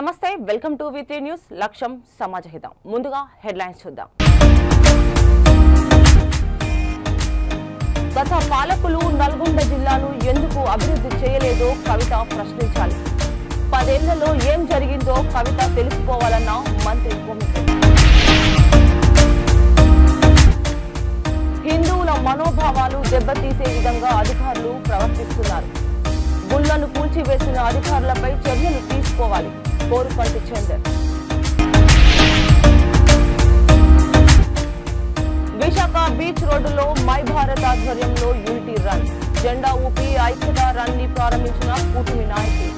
నమస్తే welcome to వి3 news లక్ష్యం సమాజహితం ముందుగా హెడ్లైన్స్ చూద్దాం గత పాలకులు నల్గొండ జిల్లాను ఎందుకు అభివృద్ధి చేయలేదో కవిత ప్రశ్నించాలి 10 ఏళ్లలో ఏం జరిగిందో కవిత తెలుసుకోవాలన్న మంత్రి కోమటిరెడ్డి హిందువుల మనోభావాలు దెబ్బతీసే విధంగా అధికారులు ప్రవర్తిస్తున్నారు గుళ్లను కూల్చివేసిన అధికారులపై చర్యలు తీసుకోవాలి కోరుకంటి చందర్ విశాఖ బీచ్ రోడ్డులో మై భారత్ ఆధ్వర్యంలో యూనిటీ రన్ జెండా ఊపి ఐక్యతా రన్ ని ప్రారంభించిన కూటమి నాయకులు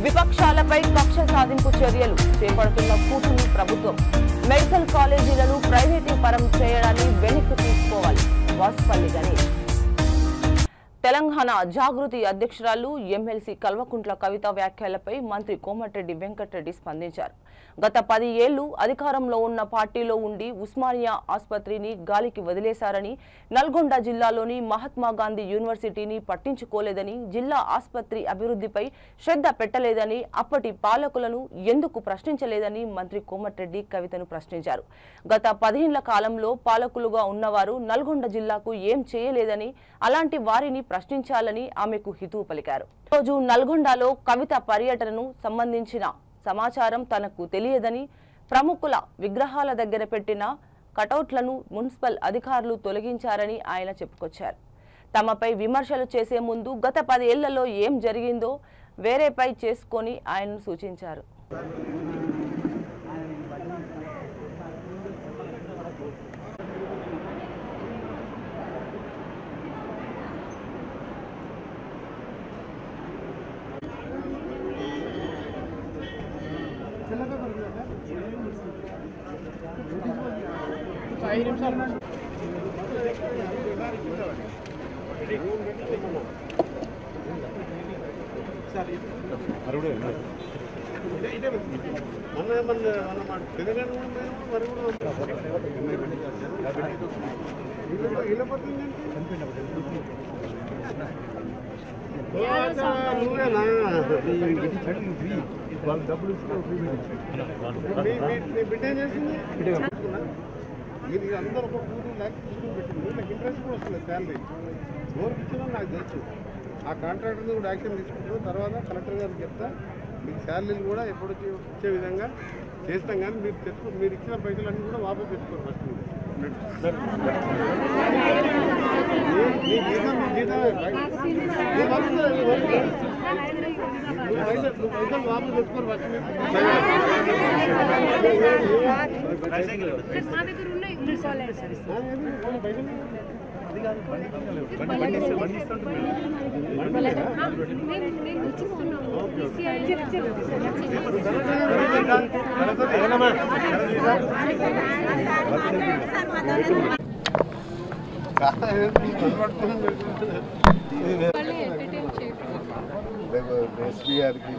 విపక్షాలపై కక్ష సాధింపు చర్యలు చేపడుతున్న కూటమి ప్రభుత్వం మెడికల్ కాలేజీలను ప్రైవేటీకరణ చేయడాన్ని వెనక్కి తీసుకోవాలి వాసుపల్లి గణేష్ తెలంగాణ జాగృతి అధ్యక్షురాలు ఎమ్మెల్సీ కల్వకుంట్ల కవిత వ్యాఖ్యలపై మంత్రి కోమటిరెడ్డి వెంకటరెడ్డి స్పందించారు గత 10 ఏళ్లు అధికారంలో ఉన్న పార్టీలో ఉండి ఉస్మానియా ఆసుపత్రిని గాలికి వదిలేశారని నల్గొండ జిల్లాలోని మహాత్మా గాంధీ యూనివర్సిటీని పట్టించుకోలేదని జిల్లా ఆసుపత్రి అభివృద్ధిపై శ్రద్ధ పెట్టలేదని అప్పటి పాలకులను ఎందుకు ప్రశ్నించలేదని మంత్రి కోమటిరెడ్డి కవితను ప్రశ్నించారు గత 10 ఏళ్ల కాలంలో పాలకులుగా ఉన్నవారు నల్గొండ జిల్లాకు ఏం చేయలేదని అలాంటి వారిని ప్రశ్నించాలని ఆమెకు హితవు పలికారు రోజు నల్గొండలో కవిత పర్యటనను సంబంధించిన సమాచారం తనకు తెలియదని ప్రముఖుల విగ్రహాల దగ్గర పెట్టిన కటౌట్లను మున్సిపల్ అధికారులు తొలగించారని ఆయన చెప్పుకొచ్చారు తమపై విమర్శలు చేసే ముందు గత 10 ఏళ్లలో ఏం జరిగిందో వేరేపై చేసుకొని ఆయన సూచించారు మీరు అందరూ ఒక 2 lakhs తీసుకుని పెట్టింది నాకు ఇంట్రెస్ట్ కూడా వస్తుంది శాలరీ ఎవరికి ఇచ్చినా నాకు తెలుసు ఆ కాంట్రాక్టర్ కూడా యాక్షన్ తీసుకుంటారు తర్వాత కలెక్టర్ గారికి చెప్తా మీకు శాలరీలు కూడా ఎప్పుడు ఇచ్చే విధంగా చేస్తాం కానీ మీరు ఇచ్చిన పైసలన్నీ కూడా వాపసు తెచ్చుకోరు ఫస్ట్ పైసలు వాపసు తెచ్చుకోరు ఎస్పీ గారికి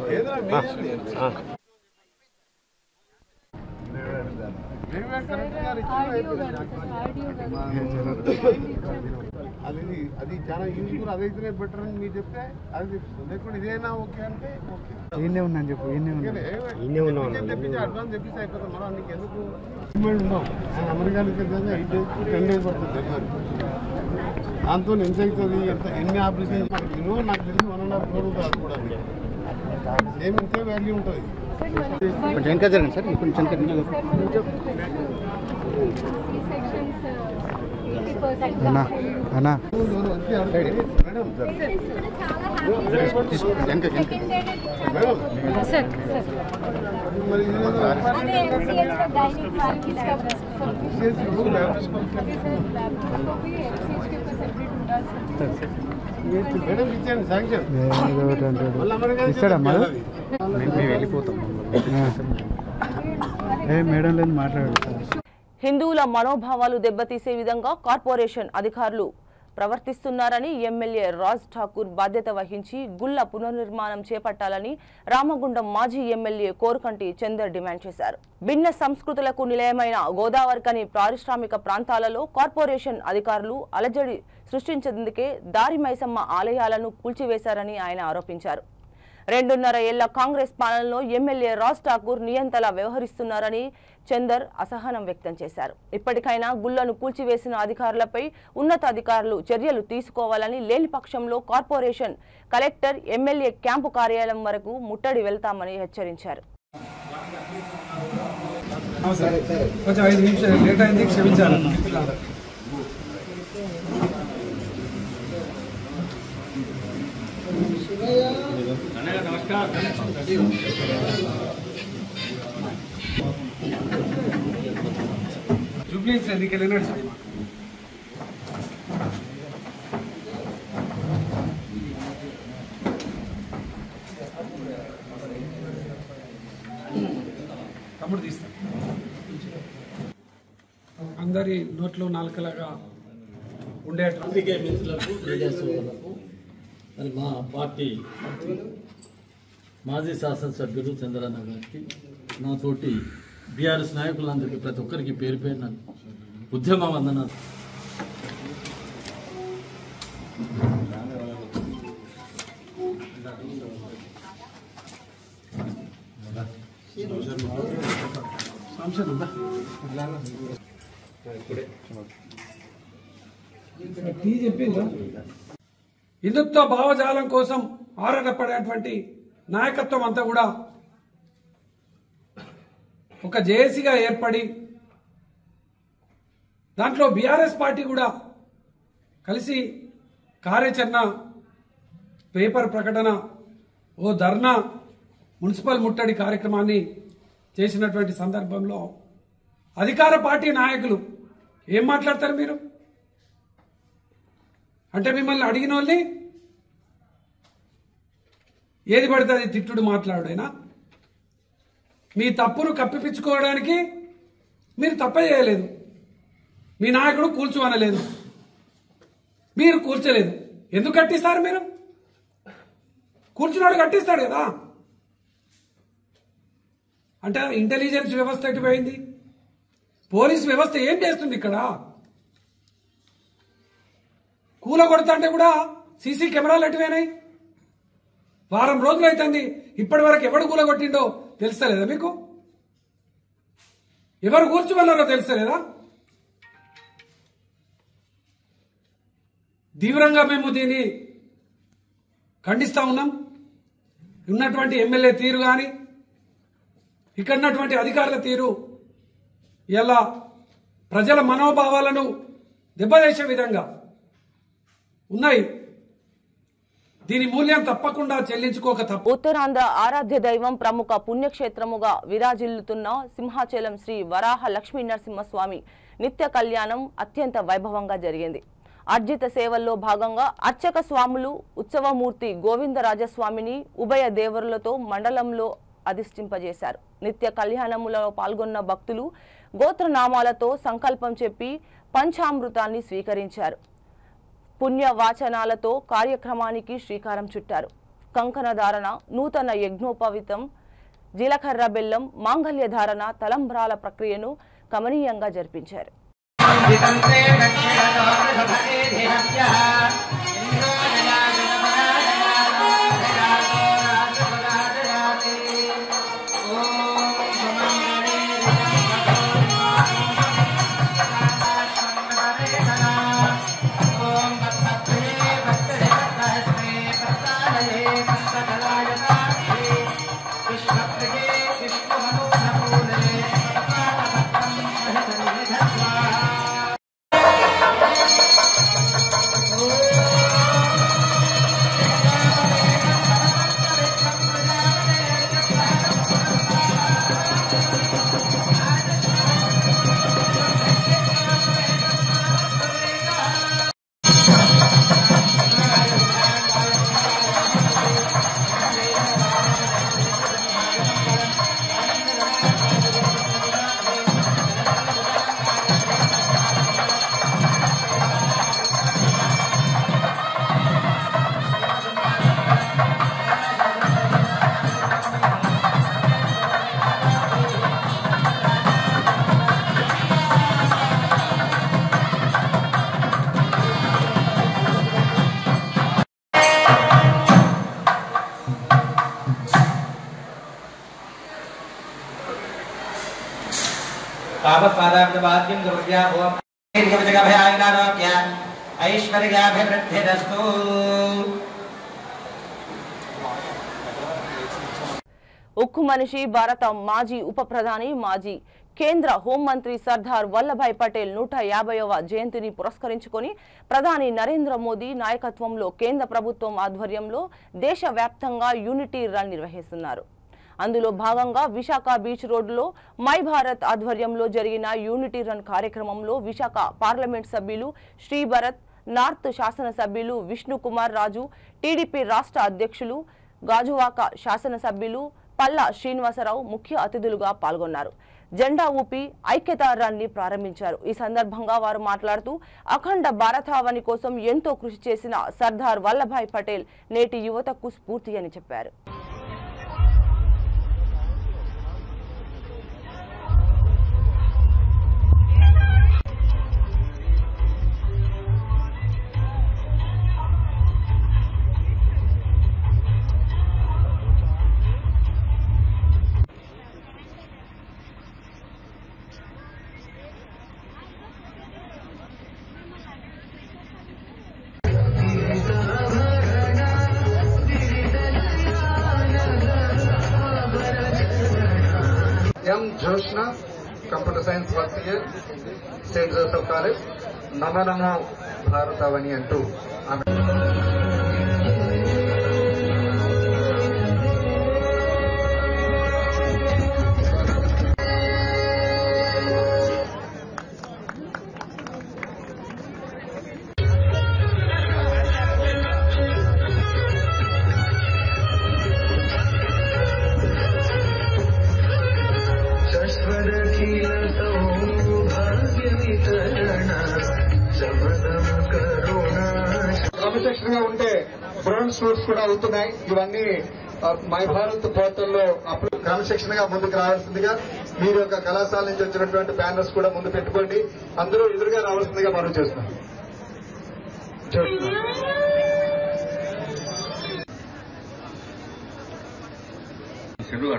అది చాలా యూజ్ఫుల్ అదైతేనే బెటర్ అని మీరు చెప్తే అది చెప్తుంది లేకుండా ఇదేనా ఓకే అంటే ఓకే ఉన్నాను చెప్పు తెప్పించి అడ్వాన్స్ తెప్పిస్తే అయిపోతుంది మనం నీకు ఎందుకు ఉన్నాం అమెరికా నుంచి 10 days పడుతుంది డెలివరీ దాంతో ఎంత అవుతుంది ఎన్ని ఆపరేషన్ నాకు తెలిసి 1.5 crore ఉంటుంది అది కూడా సేమ్ ఇంతే వాల్యూ ఉంటుంది కొంచెం ఇంకా జరగండి సార్ కొంచెం అన్నా ఇస్తాడా మేడం మేము వెళ్ళిపోతాం మేడం లేదు మాట్లాడారు హిందువుల మనోభావాలు దెబ్బతీసే విధంగా కార్పొరేషన్ అధికారులు ప్రవర్తిస్తున్నారని ఎమ్మెల్యే రాజ్ ఠాకూర్ బాధ్యత వహించి గుళ్ల పునర్నిర్మాణం చేపట్టాలని రామగుండం మాజీ ఎమ్మెల్యే కోరుకంటి చందర్ డిమాండ్ చేశారు. భిన్న సంస్కృతులకు నిలయమైన గోదావరికని పారిశ్రామిక ప్రాంతాలలో కార్పొరేషన్ అధికారులు అలజడి సృష్టించేందుకే దారి మైసమ్మ ఆలయాలను కూల్చివేశారని ఆయన ఆరోపించారు. 2.5 ఏళ్ల కాంగ్రెస్ పాలనలో ఎమ్మెల్యే రాజ్ ఠాకూర్ నియంతలా వ్యవహరిస్తున్నారని చందర్ అసహనం వ్యక్తం చేశారు. ఇప్పటికైనా గుళ్లను కూల్చివేసిన అధికారులపై ఉన్నతాధికారులు చర్యలు తీసుకోవాలని, లేని పక్షంలో కార్పొరేషన్ కలెక్టర్ ఎమ్మెల్యే క్యాంపు కార్యాలయం వరకు ముట్టడి వెళ్తామని హెచ్చరించారు. జూబ్లీస్ ఎన్నికలు నడిచింది. తమ్ముడు తీస్తాను అందరి నోట్లో నాలుకలాగా ఉండేటువంటి మిత్రులకు ప్రజాసేవలకు మరి మా పార్టీ మాజీ శాసనసభ్యులు చంద్రన్న గారికి, నాతోటి బీఆర్ఎస్ నాయకులందరికీ ప్రతి ఒక్కరికి పేరు పేరున ఉద్యమ వందనాలు. హిందుత్వ భావజాలం కోసం ఆరాటపడేటువంటి నాయకత్వం అంతా కూడా ఒక జేఏసీగా ఏర్పడి దాంట్లో బీఆర్ఎస్ పార్టీ కూడా కలిసి కార్యాచరణ, పేపర్ ప్రకటన, ఓ ధర్నా, మున్సిపల్ ముట్టడి కార్యక్రమాన్ని చేసినటువంటి సందర్భంలో అధికార పార్టీ నాయకులు ఏం మాట్లాడతారు? మీరు అంటే మిమ్మల్ని అడిగిన వాళ్ళని ఏది పడితే అది తిట్టుడు మాట్లాడేనా? మీ తప్పును కప్పిపించుకోవడానికి మీరు తప్పే చేయలేదు. మీ నాయకుడు కూల్చువనలేదు, మీరు కూల్చలేదు. ఎందుకు కట్టిస్తారు? మీరు కూర్చున్నాడు కట్టిస్తాడు కదా. అంటే ఇంటెలిజెన్స్ వ్యవస్థ ఎటుపోయింది? పోలీస్ వ్యవస్థ ఏం చేస్తుంది ఇక్కడ? కూల కొడతా అంటే కూడా సీసీ కెమెరాలు ఎటువైనాయి? వారం రోజులు అవుతుంది, ఇప్పటి వరకు ఎవడు కూల కొట్టిండో తెలుస్తలేదా మీకు? ఎవరు కూర్చోమన్నారో తెలుస్తలేదా? తీవ్రంగా మేము దీన్ని ఖండిస్తా ఉన్నాం. ఉన్నటువంటి ఎమ్మెల్యే తీరు కానీ, ఇక్కడ ఉన్నటువంటి అధికారుల తీరు ఇలా ప్రజల మనోభావాలను దెబ్బతీసే విధంగా ఉన్నాయి. దీని మూల్యం తప్పకుండా చెల్లించుకోక తప్ప. ఉత్తరాంధ్ర ఆరాధ్య దైవం, ప్రముఖ పుణ్యక్షేత్రముగా విరాజిల్లుతున్న సింహాచలం శ్రీ వరాహ లక్ష్మీ నరసింహస్వామి నిత్య కళ్యాణం అత్యంత వైభవంగా జరిగింది. అర్జిత సేవల్లో భాగంగా అర్చక స్వాములు ఉత్సవమూర్తి గోవిందరాజస్వామిని ఉభయ దేవరులతో మండలంలో అధిష్ఠింపజేశారు. నిత్య కళ్యాణములో పాల్గొన్న భక్తులు గోత్రనామాలతో సంకల్పం చెప్పి పంచామృతాన్ని స్వీకరించారు. పుణ్యవాచనాలతో కార్యక్రమానికి శ్రీకారం చుట్టారు. కంకణధారణ, నూతన యజ్ఞోపవితం, జీలకర్ర బెల్లం, మాంగళ్య ధారణ, తలంబ్రాల ప్రక్రియను కమనీయంగా జరిపించారు. Oh कामपादाब्दवाद्यं दुर्व्या भुवं दीर्घजगभयानारोग्य ऐश्वर्याभिवृद्धिरस्तु। ఉక్కు మనిషి భారత మాజీ ఉప ప్రధాని మాజీ కేంద్ర హోంమంత్రి సర్దార్ వల్లభాయ్ పటేల్ 150వ జయంతిని పురస్కరించుకొని ప్రధాని నరేంద్ర మోదీ నాయకత్వంలో కేంద్ర ప్రభుత్వం ఆధ్వర్యంలో దేశవ్యాప్తంగా యూనిటీ రన్ నిర్వహిస్తున్నారు. అందులో భాగంగా విశాఖ బీచ్ రోడ్లో మై భారత్ ఆధ్వర్యంలో జరిగిన యూనిటీ రన్ కార్యక్రమంలో విశాఖ పార్లమెంట్ సభ్యులు శ్రీభరత్, నార్త్ శాసనసభ్యులు విష్ణు కుమార్ రాజు, టీడీపీ రాష్ట్ర అధ్యక్షులు గాజువాక శాసనసభ్యులు పల్లా శ్రీనివాసరావు ముఖ్య అతిథులుగా పాల్గొన్నారు. జెండా ఊపి ఐక్యతా రన్ ని ప్రారంభించారు. ఈ సందర్భంగా వారు మాట్లాడుతూ అఖండ భారతావని కోసం ఎంతో కృషి చేసిన సర్దార్ వల్లభాయ్ పటేల్ నేటి యువతకు స్ఫూర్తి అని చెప్పారు. Joshna computer science first year saint Joseph college नमो नमो भारतावनी अंटू క్రమశిక్షణగా ఉంటే బ్రౌన్ షూట్స్ కూడా అవుతున్నాయి. ఇవన్నీ మై భారత్ పోర్టల్లో అప్పుడు క్రమశిక్షణగా ముందుకు రావాల్సిందిగా మీరు యొక్క కళాశాల నుంచి వచ్చినటువంటి బ్యానర్స్ కూడా ముందు పెట్టుకోండి. అందరూ ఎదురుగా రావాల్సిందిగా మనం చేస్తున్నాం.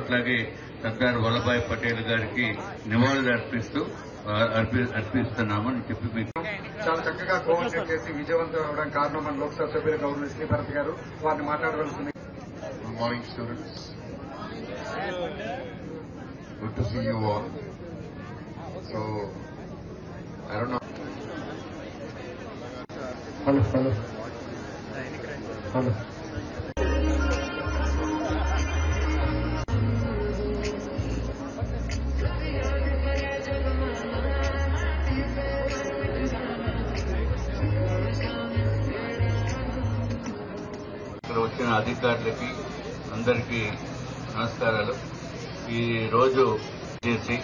అట్లాగే సర్దార్ వల్లభాయ్ పటేల్ గారికి నివాళులు అర్పిస్తున్నామని చెప్పి మీకు చాలా చక్కగా కోఆర్డినేట్ చేసి విజయవంతం అవడానికి కారణం మన లోక్సభ సభ్యులు గవర్నర్ శ్రీభరత్ గారు. వారిని మాట్లాడవలసింది. Good morning students, good to see you all. So I don't know. Hello hello hello వచ్చిన అధికారులకి అందరికీ నమస్కారాలు. ఈ రోజు చేసి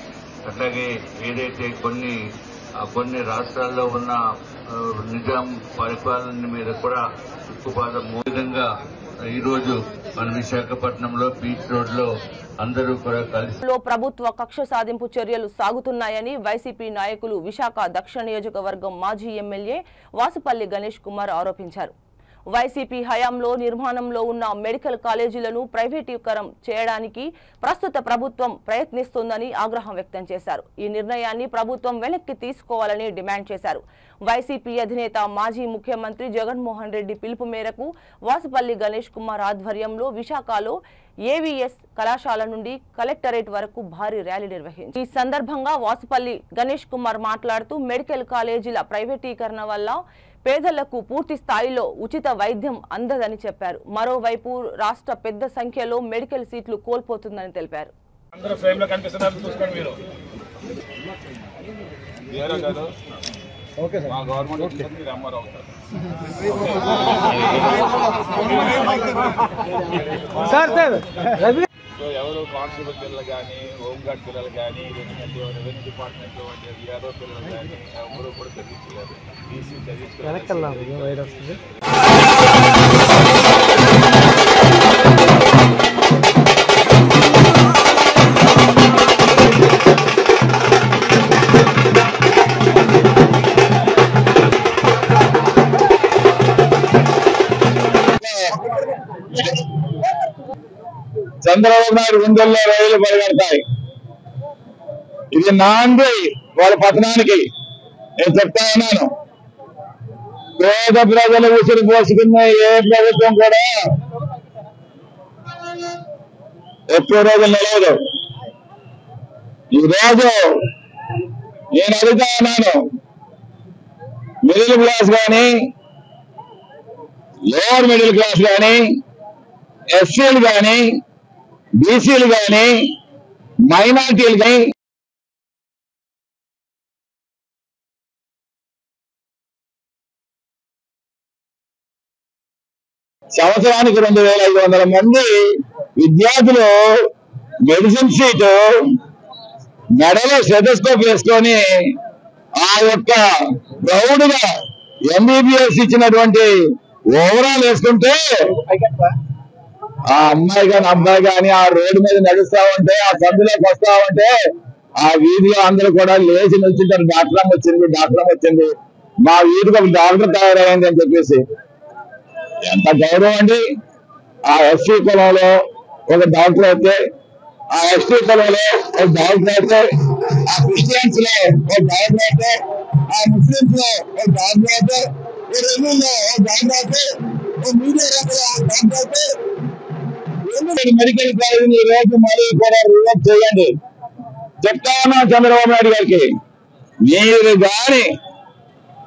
అట్లాగే ఏదైతే కొన్ని రాష్ట్రాల్లో ఉన్న నిజాం పరిపాలన మీద కూడా ఉక్కుపాదం విధంగా ఈరోజు మన విశాఖపట్నంలో బీచ్ రోడ్ లో అందరూ కూడా కలిసి ప్రభుత్వ కక్ష సాధింపు చర్యలు సాగుతున్నాయని వైసీపీ నాయకులు విశాఖ దక్షిణ నియోజకవర్గం మాజీ ఎమ్మెల్యే వాసుపల్లి గణేష్ కుమార్ ఆరోపించారు. వైసీపీ హయాంలో నిర్మాణంలో ఉన్న మెడికల్ కాలేజీలను ప్రైవేటీకరణ చేయడానికి ప్రస్తుత ప్రభుత్వం ప్రయత్నిస్తోందని ఆగ్రహం వ్యక్తం చేశారు. ఈ నిర్ణయాన్ని ప్రభుత్వం వెనక్కి తీసుకోవాలని డిమాండ్ చేశారు. వైసీపీ అధినేత మాజీ ముఖ్యమంత్రి జగన్మోహన్ రెడ్డి పిలుపు మేరకు వాసుపల్లి గణేష్ కుమార్ ఆధ్వర్యంలో విశాఖలో ఏవీఎస్ కళాశాల నుండి కలెక్టరేట్ వరకు భారీ ర్యాలీ నిర్వహించారు. ఈ సందర్భంగా వాసుపల్లి గణేష్ కుమార్ మాట్లాడుతూ మెడికల్ కాలేజీల ప్రైవేటీకరణ వల్ల పేదలకు పూర్తి స్థాయిలో ఉచిత వైద్యం అందదని చెప్పారు. మరోవైపు రాష్ట్ర పెద్ద సంఖ్యలో మెడికల్ సీట్లు కోల్పోతుందని తెలిపారు. ఎవరు కానిస్టేబుల్ పిల్లలు కానీ, హోంగార్డ్ పిల్లలు కానీ, రెవెన్యూ డిపార్ట్మెంట్ ఏదో పిల్లలు కానీ ఎవరు కూడా చదివించలేదు. ఈసీ చదివించలేదు. చంద్రబాబు నాయుడు గుండెల్లో రైళ్లు పరిగెడతాయి. ఇది నాంది వాళ్ళ పతనానికి. నేను చెప్తా ఉన్నాను, పేద ప్రజలు ఉసిరి పోసుకున్న ఏ ప్రభుత్వం కూడా ఎక్కువ రోజులు నిలవదు. ఈరోజు నేను అడుగుతా ఉన్నాను, మిడిల్ క్లాస్ కానీ, లోవర్ మిడిల్ క్లాస్ కానీ, ఎస్సీలు కానీ, బీసీలు కానీ, మైనార్టీలు కానీ సంవత్సరానికి 2,500 మంది విద్యార్థులు మెడిసిన్ సీటు మెడలో స్టెథోస్కోప్ వేసుకొని ఆ యొక్క ప్రౌడ్గా ఎంబీబీఎస్ ఇచ్చినటువంటి ఓవరాల్ వేసుకుంటే ఆ అమ్మాయి కానీ అబ్బాయి కానీ ఆ రోడ్డు మీద నడుస్తా ఉంటే, ఆ సందులోకి వస్తా ఉంటే ఆ వీధిలో అందరూ కూడా లేచి నిల్చుంటారు, డాక్టర్ వచ్చింది, మా వీధికి ఒక డాక్టర్ తయారైంది అని చెప్పేసి. ఎంత గౌరవం అండి! ఆ ఎస్సీ కులంలో ఒక డాక్టర్ అయితే, ఆ ఎస్టీ కులంలో ఒక డాక్టర్ అయితే, ఆ క్రిస్టియన్స్ లో ఒక డాక్టర్ అయితే, ఆ ముస్లింస్ లో ఒక డాక్టర్ అయితే, రెవెన్యూలో ఒక డాక్టర్ అయితే, మీడియా రంగంలో ఒక డాక్టర్ అయితే, మెడికల్ కాలేజీని ఈ రోజు మళ్ళీ కూడా రివర్స్ చేయండి. చెప్తా ఉన్నాం చంద్రబాబు నాయుడు గారికి, మీరు కానీ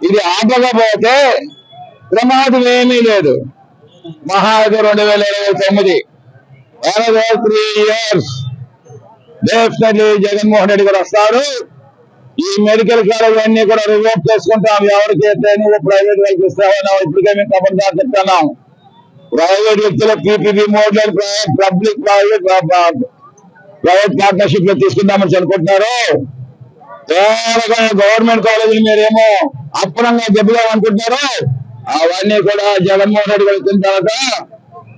ఇది ఆపకపోతే ప్రమాదం ఏమీ లేదు. మహా అయితే 2029 3 years డెఫినెట్లీ జగన్మోహన్ రెడ్డి గారు వస్తారు. ఈ మెడికల్ కాలేజ్ అన్ని కూడా రివోక్ చేసుకుంటాం. ఎవరికి అయితే నువ్వు ప్రైవేట్ వాళ్ళకి ఇస్తావో ఇప్పటికే మేము తప్పనిసరిగా చెప్తున్నాం. ప్రైవేట్ వ్యక్తులు పీపీపీ మోడ్ లో పబ్లిక్ ప్రైవేట్ పార్ట్నర్షిప్ లో తీసుకుందామని అనుకుంటున్నారు. గవర్నమెంట్ కాలేజీలు మీరేమో అప్పుడంగా దెబ్బలాలనుకుంటున్నారు. అవన్నీ కూడా జగన్మోహన్ రెడ్డి గారు వచ్చిన తర్వాత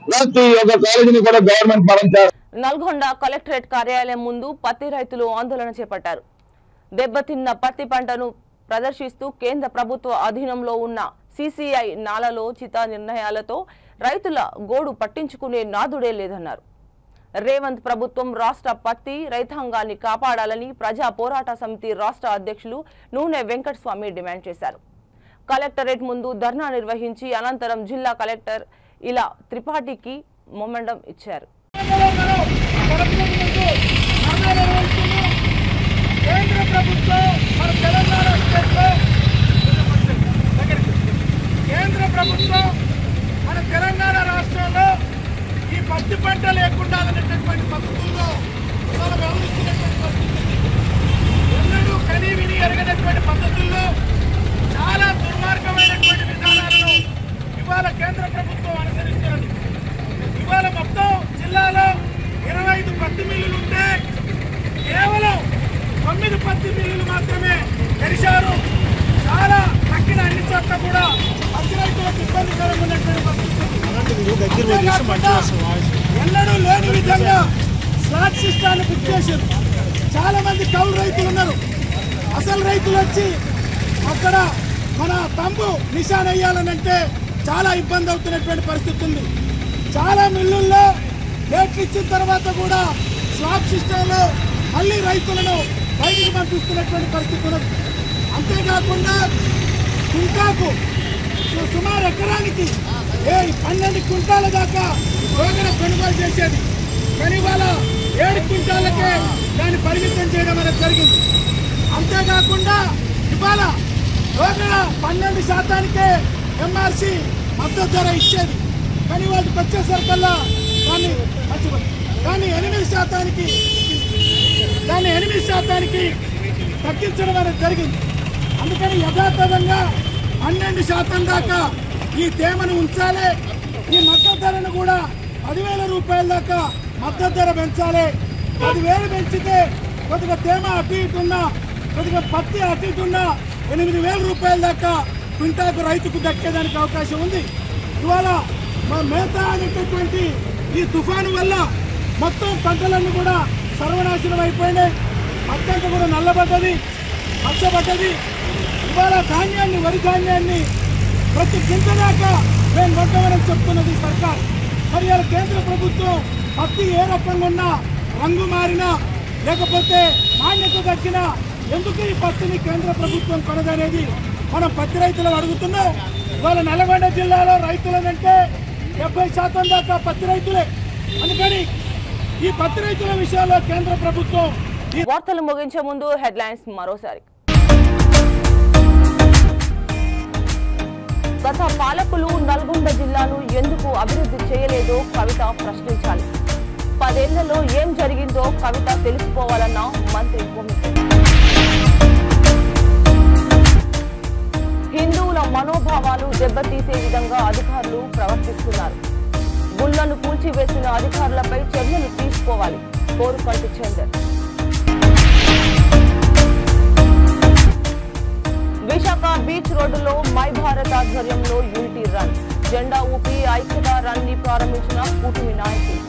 ప్రతి ఒక్క కాలేజీని కూడా గవర్నమెంట్ పరం చేస్తారు. నల్గొండ కలెక్టరేట్ కార్యాలయం ముందు పత్తి రైతులు ఆందోళన చేపట్టారు. దెబ్బతిన్న పత్తి పంటను ప్రదర్శిస్తూ కేంద్ర ప్రభుత్వ అధీనంలో ఉన్న సిసిఐ నాలలో చితా నిర్ణయాలతో రైతుల గోడు పట్టించుకునే నాదుడే లేదన్నారు. రేవంత్ ప్రభుత్వం రాష్ట్ర పత్తి రైతాంగాన్ని కాపాడాలని ప్రజా పోరాట సమితి రాష్ట్ర అధ్యక్షులు నూనె వెంకటస్వామి డిమాండ్ చేశారు. కలెక్టరేట్ ముందు ధర్నా నిర్వహించి అనంతరం జిల్లా కలెక్టర్ ఇలా త్రిపాఠికి మొమెంటం ఇచ్చారు. కేంద్ర ప్రభుత్వం మన తెలంగాణ రాష్ట్రంలో ఈ పత్తి పంట లేకుండా అనేటటువంటి పద్ధతుల్లో మనం వ్యవహరిస్తున్నటువంటి పరిస్థితి ఎన్నడూ కనీ విని ఎరగనటువంటి పద్ధతుల్లో చాలా దుర్మార్గమైనటువంటి విధానాలను ఇవాళ కేంద్ర ప్రభుత్వం అనుసరిస్తున్నది. ఇవాళ మొత్తం జిల్లాలో 25 పత్తి మిల్లులు ఉంటే కేవలం 9 పత్తి మిల్లులు మాత్రమే తెరిచారు. చాలా తక్కిన అన్ని చోట్ల కూడా పత్తి రైతులకు ఇబ్బందికరంగా ఉన్నటువంటి పరిస్థితి. ఎన్నడూ లేని విధంగా స్లాట్ సిస్టాన్ని బుక్ చేశారు. చాలా మంది కౌలు రైతులు ఉన్నారు. అసలు రైతులు వచ్చి అక్కడ మన తంబు నిశాన్ వేయాలనంటే చాలా ఇబ్బంది అవుతున్నటువంటి పరిస్థితి ఉంది. చాలా మిల్లుల్లో డేట్లు ఇచ్చిన తర్వాత కూడా స్లాబ్ సిస్టంలో మళ్ళీ రైతులను బయటికి పంపిస్తున్నటువంటి పరిస్థితి ఉన్నది. అంతేకాకుండా కుంటాకు సుమారు ఎకరానికి 12 క్వింటాల దాకా రోగన కొనుగోలు చేసేది. కానీ ఇవాళ 7 క్వింటాలకే దాన్ని పరిమితం చేయడం అనేది జరిగింది. అంతేకాకుండా ఇవాళ రోగన 12% ఎంఆర్సి మద్దతు ధర ఇచ్చేది. కానీ వాటికి వచ్చేసరికల్లా దాన్ని 8% తగ్గించడం అనేది జరిగింది. అందుకని యథాతథంగా 12% దాకా ఈ తేమను ఉంచాలి. ఈ మద్దతు ధరను కూడా 10,000 రూపాయల దాకా మద్దతు ధర పెంచాలి. 10,000 పెంచితే కొద్దిగా తేమ అటు ఇటున్నా, కొద్దిగా పత్తి అటు ఇటున్నా 8,000 రూపాయల దాకా క్వింటాకు రైతుకు దక్కేదానికి అవకాశం ఉంది. ఇవాళ మేత అనేటటువంటి ఈ తుఫాను వల్ల మొత్తం పంటలన్నీ కూడా సర్వనాశనం అయిపోయినాయి. పత్తంతా కూడా నల్లబడ్డది, పచ్చబడ్డది. ఇవాళ ధాన్యాన్ని, వరి ధాన్యాన్ని ప్రతి గింజ దాకా మేము కొంటామని చెప్తున్నది సర్కార్. మరి ఇలా కేంద్ర ప్రభుత్వం పత్తి ఏ రకంగా ఉన్నా, రంగు మారినా, లేకపోతే నాణ్యత దక్కిన ఎందుకు ఈ పత్తిని కేంద్ర ప్రభుత్వం కొనదనేది మనం పత్తి రైతులను అడుగుతున్నాం. ఇవాళ నల్గొండ జిల్లాలో రైతులనంటే 70% దాకా పత్తి రైతులే. అందుకని ఈ పత్తి రైతుల విషయంలో కేంద్ర ప్రభుత్వం. వార్తలు ముగించే ముందు హెడ్లైన్స్ మరోసారి. గత పాలకులు నల్గొండ జిల్లాను ఎందుకు అభివృద్ధి చేయలేదో కవిత ప్రశ్నించాలి. 10 ఏళ్లలో ఏం జరిగిందో కవిత తెలుసుకోవాలన్న మంత్రి కోమటిరెడ్డి. హిందువుల మనోభావాలు దెబ్బతీసే విధంగా అధికారులు ప్రవర్తిస్తున్నారు. గుళ్లను కూల్చివేసిన అధికారులపై చర్యలు తీసుకోవాలి. కోరుకంటి చందర్. విశాఖ బీచ్ రోడ్డులో మై భారత్ ఆధ్వర్యంలో యూనిటీ రన్. జెండా ఊపి ఐక్యతా రన్ ని ప్రారంభించిన కూటమి నాయకులు.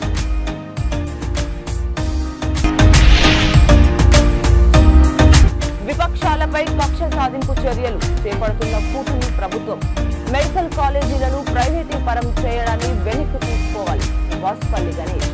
విపక్షాలపై కక్ష సాధింపు చర్యలు చేపడుతున్న కూటమి ప్రభుత్వం. మెడికల్ కాలేజీలను ప్రైవేటీకరణ చేయడాన్ని వెనక్కి తీసుకోవాలి. వాసుపల్లి గణేష్.